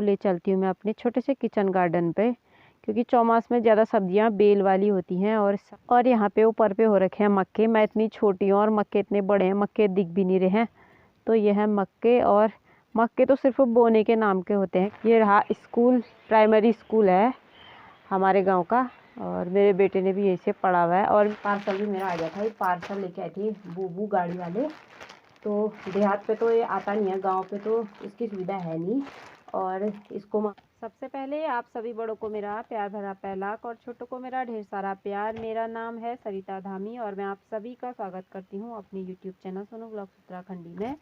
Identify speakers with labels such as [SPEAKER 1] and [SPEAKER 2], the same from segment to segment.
[SPEAKER 1] ले चलती हूँ मैं अपने छोटे से किचन गार्डन पे, क्योंकि चौमास में ज़्यादा सब्जियां बेल वाली होती हैं। और यहाँ पे ऊपर पे हो रखे हैं मक्के। मैं इतनी छोटी हूँ और मक्के इतने बड़े हैं, मक्के दिख भी नहीं रहे हैं। तो ये है मक्के, और मक्के तो सिर्फ बोने के नाम के होते हैं। ये रहा स्कूल, प्राइमरी स्कूल है हमारे गाँव का, और मेरे बेटे ने भी यहीं से पढ़ा हुआ है। और पार्सल भी मेरा आ गया था, ये पार्सल लेके आई थी बूबू गाड़ी वाले। तो देहात पे तो ये आता नहीं है, गांव पे तो इसकी सुविधा है नहीं। और इसको सबसे पहले आप सभी बड़ों को मेरा प्यार भरा पहलाक, और छोटों को मेरा ढेर सारा प्यार। मेरा नाम है सरिता धामी, और मैं आप सभी का स्वागत करती हूँ अपने YouTube channel Sonu blogs Uttarakhandi में।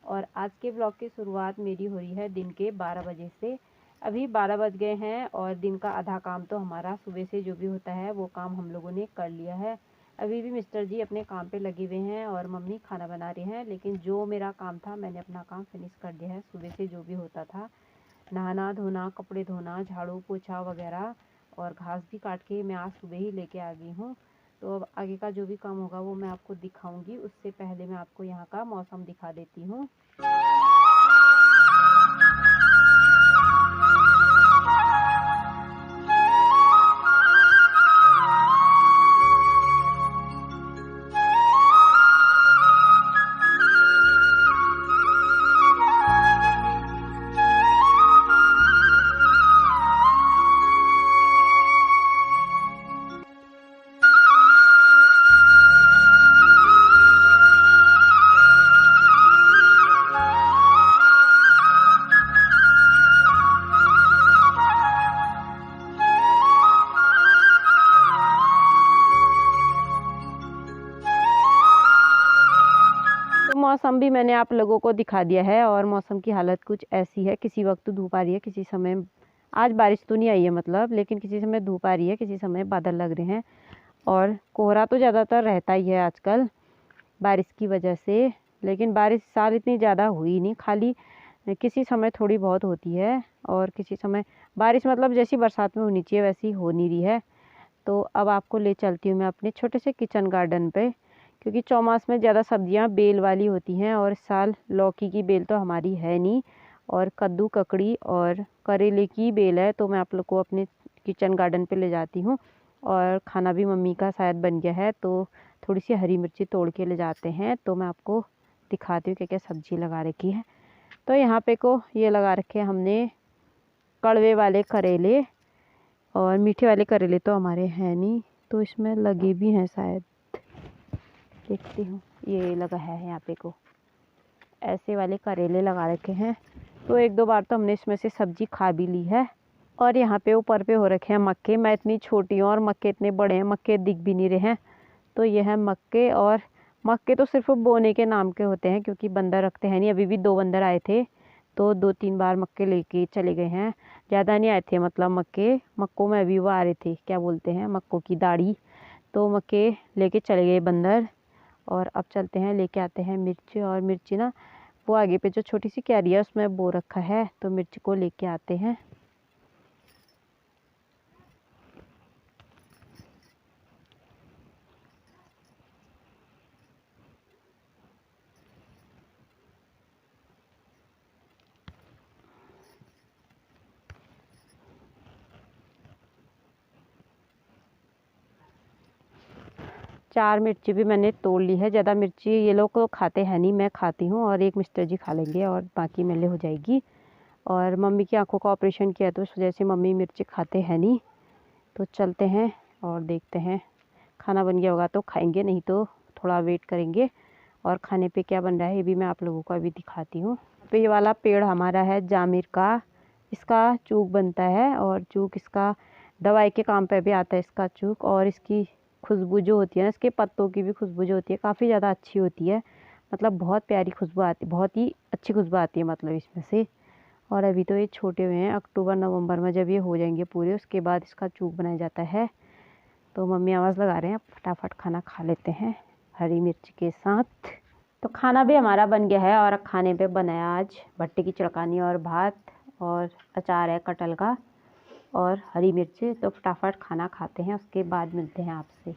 [SPEAKER 1] और आज के ब्लॉग की शुरुआत मेरी हो रही है दिन के 12 बजे से। अभी 12 बज गए हैं, और दिन का आधा काम तो हमारा सुबह से जो भी होता है वो काम हम लोगों ने कर लिया है। अभी भी मिस्टर जी अपने काम पे लगे हुए हैं और मम्मी खाना बना रही हैं, लेकिन जो मेरा काम था मैंने अपना काम फिनिश कर दिया है। सुबह से जो भी होता था, नहाना धोना, कपड़े धोना, झाड़ू पोछा वगैरह, और घास भी काट के मैं आज सुबह ही लेके आ गई हूँ। तो अब आगे का जो भी काम होगा वो मैं आपको दिखाऊंगी। उससे पहले मैं आपको यहाँ का मौसम दिखा देती हूँ। मौसम भी मैंने आप लोगों को दिखा दिया है, और मौसम की हालत कुछ ऐसी है। किसी वक्त धूप आ रही है, किसी समय आज बारिश तो नहीं आई है मतलब, लेकिन किसी समय धूप आ रही है, किसी समय बादल लग रहे हैं। और कोहरा तो ज़्यादातर रहता ही है आजकल बारिश की वजह से। लेकिन बारिश साल इतनी ज़्यादा हुई नहीं, खाली किसी समय थोड़ी बहुत होती है, और किसी समय बारिश मतलब जैसी बरसात में होनी चाहिए वैसी हो नहीं रही है। तो अब आपको ले चलती हूँ मैं अपने छोटे से किचन गार्डन पे, क्योंकि चौमास में ज़्यादा सब्जियां बेल वाली होती हैं, और इस साल लौकी की बेल तो हमारी है नहीं, और कद्दू ककड़ी और करेले की बेल है। तो मैं आप लोग को अपने किचन गार्डन पे ले जाती हूँ। और खाना भी मम्मी का शायद बन गया है, तो थोड़ी सी हरी मिर्ची तोड़ के ले जाते हैं। तो मैं आपको दिखाती हूँ क्या क्या सब्ज़ी लगा रखी है। तो यहाँ पे को ये लगा रखे हमने कड़वे वाले करेले, और मीठे वाले करेले तो हमारे हैं नहीं, तो इसमें लगे भी हैं शायद, देखती हूँ। ये लगा है यहाँ पे को, ऐसे वाले करेले लगा रखे हैं। तो एक दो बार तो हमने इसमें से सब्जी खा भी ली है। और यहाँ पे ऊपर पे हो रखे हैं मक्के। मैं इतनी छोटी हूँ और मक्के इतने बड़े हैं, मक्के दिख भी नहीं रहे हैं। तो ये है मक्के, और मक्के तो सिर्फ बोने के नाम के होते हैं, क्योंकि बंदर रखते हैं नहीं। अभी भी 2 बंदर आए थे, तो 2-3 बार मक्के लेके चले गए हैं। ज़्यादा नहीं आए थे मतलब मक्कों में अभी वो आ रहे थे, क्या बोलते हैं, मक्कों की दाढ़ी। तो मक्के लेके चले गए बंदर। और अब चलते हैं, लेके आते हैं मिर्च। और मिर्ची ना वो आगे पे जो छोटी सी क्यारी है उसमें बो रखा है, तो मिर्च को लेके आते हैं। चार मिर्ची भी मैंने तोड़ ली है। ज़्यादा मिर्ची ये लोग को खाते हैं नहीं, मैं खाती हूँ, और एक मिस्टर जी खा लेंगे, और बाकी मेले हो जाएगी। और मम्मी की आंखों का ऑपरेशन किया, तो उस वजह से मम्मी मिर्ची खाते हैं नहीं। तो चलते हैं और देखते हैं, खाना बन गया होगा तो खाएंगे, नहीं तो थोड़ा वेट करेंगे। और खाने पे क्या बन रहा है ये भी मैं आप लोगों को अभी दिखाती हूँ। तो ये वाला पेड़ हमारा है जामिर का, इसका चूक बनता है, और चूक इसका दवाई के काम पे भी आता है इसका चूक। और इसकी खुशबू जो होती है ना, इसके पत्तों की भी खुशबू जो होती है काफ़ी ज़्यादा अच्छी होती है। मतलब बहुत प्यारी खुशबू आती, बहुत ही अच्छी खुशबू आती है मतलब इसमें से। और अभी तो ये छोटे हुए हैं, अक्टूबर नवंबर में जब ये हो जाएंगे पूरे, उसके बाद इसका चूक बनाया जाता है। तो मम्मी आवाज़ लगा रहे हैं, फटाफट खाना खा लेते हैं हरी मिर्च के साथ। तो खाना भी हमारा बन गया है, और खाने पे बनाया आज भट्टे की चड़कानी और भात, और अचार है कटहल का और हरी मिर्च। तो फटाफट खाना खाते हैं, उसके बाद मिलते हैं आपसे।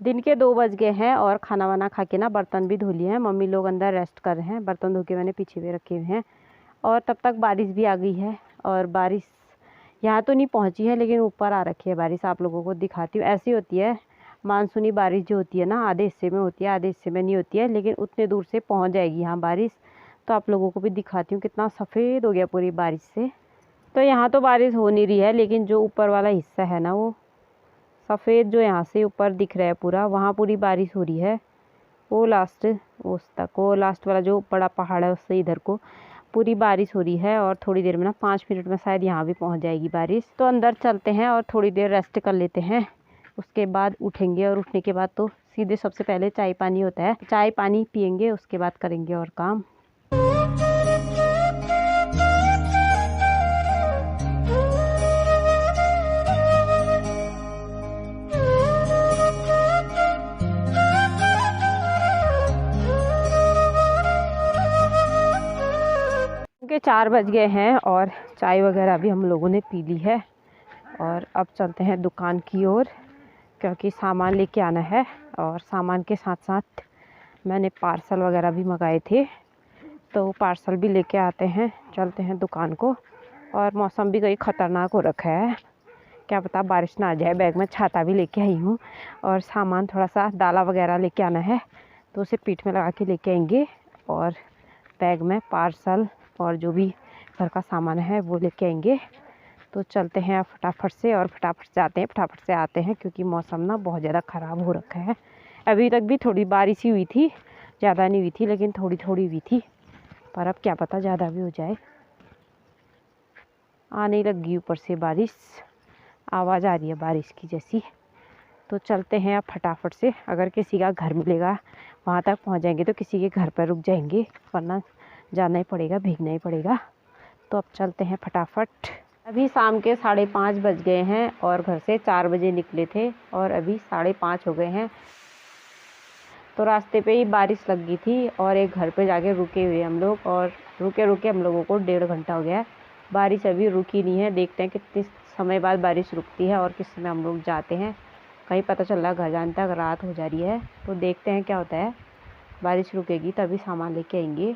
[SPEAKER 1] दिन के 2 बज गए हैं और खाना वाना खा के ना बर्तन भी धो लिए हैं। मम्मी लोग अंदर रेस्ट कर रहे हैं, बर्तन धो के मैंने पीछे भी रखे हुए हैं। और तब तक बारिश भी आ गई है और बारिश यहाँ तो नहीं पहुँची है लेकिन ऊपर आ रखी है बारिश। आप लोगों को दिखाती हूँ। ऐसी होती है मानसूनी बारिश जो होती है ना, आधे हिस्से में होती है आधे हिस्से में नहीं होती है, लेकिन उतने दूर से पहुँच जाएगी यहाँ बारिश। तो आप लोगों को भी दिखाती हूँ कितना सफ़ेद हो गया पूरी बारिश से। तो यहाँ तो बारिश हो नहीं रही है, लेकिन जो ऊपर वाला हिस्सा है ना वो सफ़ेद जो यहाँ से ऊपर दिख रहा है पूरा, वहाँ पूरी बारिश हो रही है। वो लास्ट उस तक, वो लास्ट वाला जो बड़ा पहाड़ है उससे इधर को पूरी बारिश हो रही है। और थोड़ी देर में ना 5 मिनट में शायद यहाँ भी पहुँच जाएगी बारिश। तो अंदर चलते हैं और थोड़ी देर रेस्ट कर लेते हैं, उसके बाद उठेंगे। और उठने के बाद तो सीधे सबसे पहले चाय पानी होता है, चाय पानी पियेंगे, उसके बाद करेंगे और काम। के 4 बज गए हैं और चाय वगैरह भी हम लोगों ने पी ली है। और अब चलते हैं दुकान की ओर, क्योंकि सामान लेके आना है। और सामान के साथ साथ मैंने पार्सल वगैरह भी मंगाए थे, तो पार्सल भी लेके आते हैं। चलते हैं दुकान को। और मौसम भी कहीं ख़तरनाक हो रखा है, क्या पता बारिश ना आ जाए। बैग में छाता भी लेके आई हूँ और सामान थोड़ा सा दाला वगैरह लेके आना है, तो उसे पीठ में लगा के लेके आएंगे। और बैग में पार्सल और जो भी घर का सामान है वो लेके आएंगे। तो चलते हैं फटाफट से, और फटाफट से आते हैं फटाफट से आते हैं, क्योंकि मौसम ना बहुत ज़्यादा ख़राब हो रखा है। अभी तक भी थोड़ी बारिश ही हुई थी, ज़्यादा नहीं हुई थी लेकिन थोड़ी थोड़ी हुई थी, पर अब क्या पता ज़्यादा भी हो जाए। आने लगी ऊपर से बारिश, आवाज़ आ रही है बारिश की जैसी। तो चलते हैं अब फटाफट से। अगर किसी का घर मिलेगा वहाँ तक पहुँच जाएंगे, तो किसी के घर पर रुक जाएंगे, वरना जाना ही पड़ेगा, भीगना ही पड़ेगा। तो अब चलते हैं फटाफट। अभी शाम के 5:30 बज गए हैं और घर से 4 बजे निकले थे और अभी 5:30 हो गए हैं। तो रास्ते पे ही बारिश लग गई थी और एक घर पे जाके रुके हुए हम लोग, और रुके रुके हम लोगों को 1.5 घंटा हो गया है। बारिश अभी रुकी नहीं है, देखते हैं कितने समय बाद बारिश रुकती है और किस समय हम लोग जाते हैं। कहीं पता चल रहा घर जाने तक रात हो जा रही है, तो देखते हैं क्या होता है। बारिश रुकेगी तभी सामान लेके आएंगे।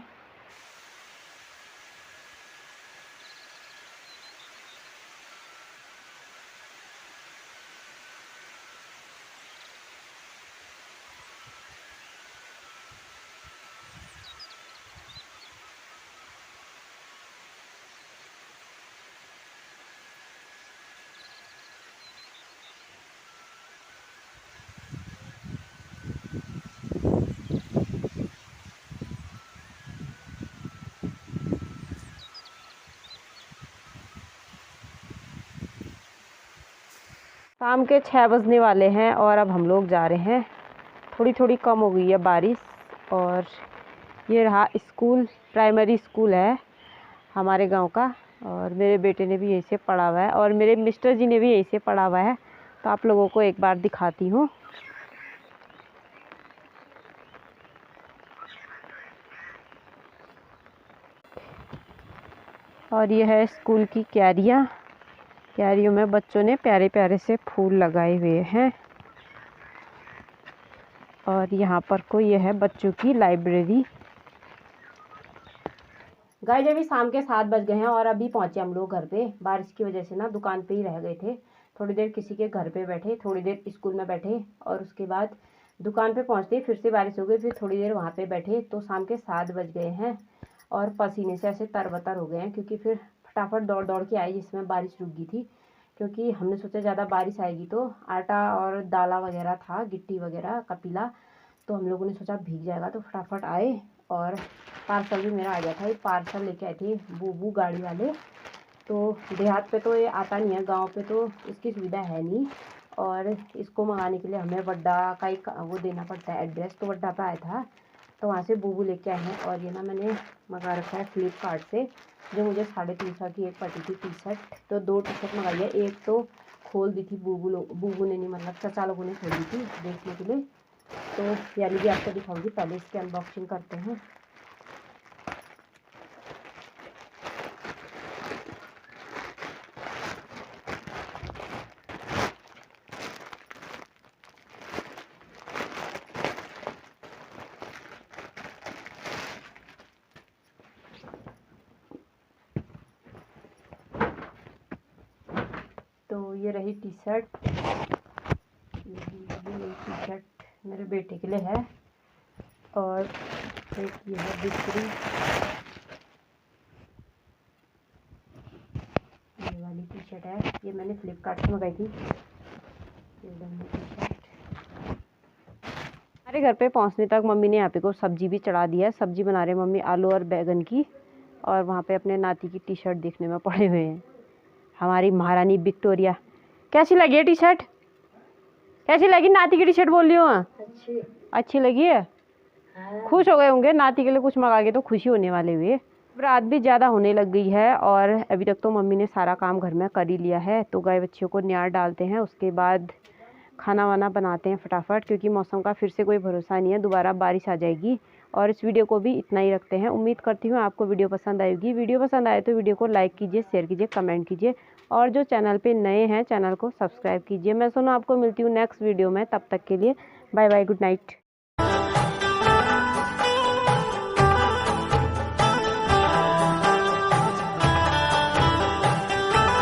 [SPEAKER 1] शाम के 6 बजने वाले हैं और अब हम लोग जा रहे हैं। थोड़ी थोड़ी कम हो गई है बारिश। और ये रहा स्कूल, प्राइमरी स्कूल है हमारे गांव का, और मेरे बेटे ने भी यहीं से पढ़ा हुआ है और मेरे मिस्टर जी ने भी यहीं से पढ़ा हुआ है। तो आप लोगों को एक बार दिखाती हूँ। और ये है स्कूल की क्यारियाँ। क्यारियों में बच्चों ने प्यारे प्यारे से फूल लगाए हुए हैं। और यहाँ पर कोई ये है बच्चों की लाइब्रेरी। गाइस अभी शाम के 7 बज गए हैं और अभी पहुँचे हम लोग घर पे। बारिश की वजह से ना दुकान पे ही रह गए थे, थोड़ी देर किसी के घर पे बैठे, थोड़ी देर स्कूल में बैठे, और उसके बाद दुकान पे पहुँचते फिर से बारिश हो गई, फिर थोड़ी देर वहाँ पे बैठे। तो शाम के 7 बज गए हैं और पसीने से ऐसे तरबतर हो गए हैं, क्योंकि फिर फटाफट दौड़ दौड़ के आई जिसमें बारिश रुक गई थी। क्योंकि हमने सोचा ज़्यादा बारिश आएगी तो आटा और दाला वगैरह था, गिट्टी वगैरह कपीला, तो हम लोगों ने सोचा भीग जाएगा, तो फटाफट आए। और पार्सल भी मेरा आ गया था, ये पार्सल लेके आए थे बूबू गाड़ी वाले। तो देहात पे तो ये आता नहीं है, गांव पे तो इसकी सुविधा है नहीं, और इसको मंगाने के लिए हमें बड्डा का ही वो देना पड़ता है एड्रेस। तो बड्डा पे आया था, तो वहाँ से बूबू लेके आए हैं। और ये ना मैंने मंगा रखा है फ्लिपकार्ट से, जो मुझे 350 की एक पड़ी थी टी शर्ट। तो 2 टी शर्ट मंगाई है, एक तो खोल दी थी बूबू ने नहीं, मतलब चाचा लोगों ने खोल दी थी देखने के लिए। तो यानी कि आपको दिखाऊंगी, पहले इसकी अनबॉक्सिंग करते हैं। तो ये रही टी शर्ट, ये टी शर्ट मेरे बेटे के लिए है, और एक ये है दूसरी, ये वाली टी शर्ट है, ये मैंने फ्लिपकार्ट से मंगाई थी। ये टी शर्ट हमारे घर पे पहुंचने तक मम्मी ने यहाँ पे को सब्जी भी चढ़ा दिया है। सब्जी बना रहे मम्मी आलू और बैगन की, और वहाँ पे अपने नाती की टी शर्ट देखने में पड़े हुए हैं। हमारी महारानी विक्टोरिया। कैसी लगी है टी शर्ट? कैसी लगी नाती की टी शर्ट? बोल रही हूँ अच्छी लगी है। खुश हो गए होंगे, नाती के लिए कुछ मंगा के तो खुशी होने वाले हुए। रात भी ज़्यादा होने लग गई है और अभी तक तो मम्मी ने सारा काम घर में कर ही लिया है। तो गाय बच्चियों को न्यार डालते हैं, उसके बाद खाना वाना बनाते हैं फटाफट, क्योंकि मौसम का फिर से कोई भरोसा नहीं है, दोबारा बारिश आ जाएगी। और इस वीडियो को भी इतना ही रखते हैं। उम्मीद करती हूँ आपको वीडियो पसंद आएगी। वीडियो पसंद आए तो वीडियो को लाइक कीजिए, शेयर कीजिए, कमेंट कीजिए, और जो चैनल पे नए हैं चैनल को सब्सक्राइब कीजिए। मैं सुनो आपको मिलती हूँ नेक्स्ट वीडियो में, तब तक के लिए बाय बाय, गुड नाइट।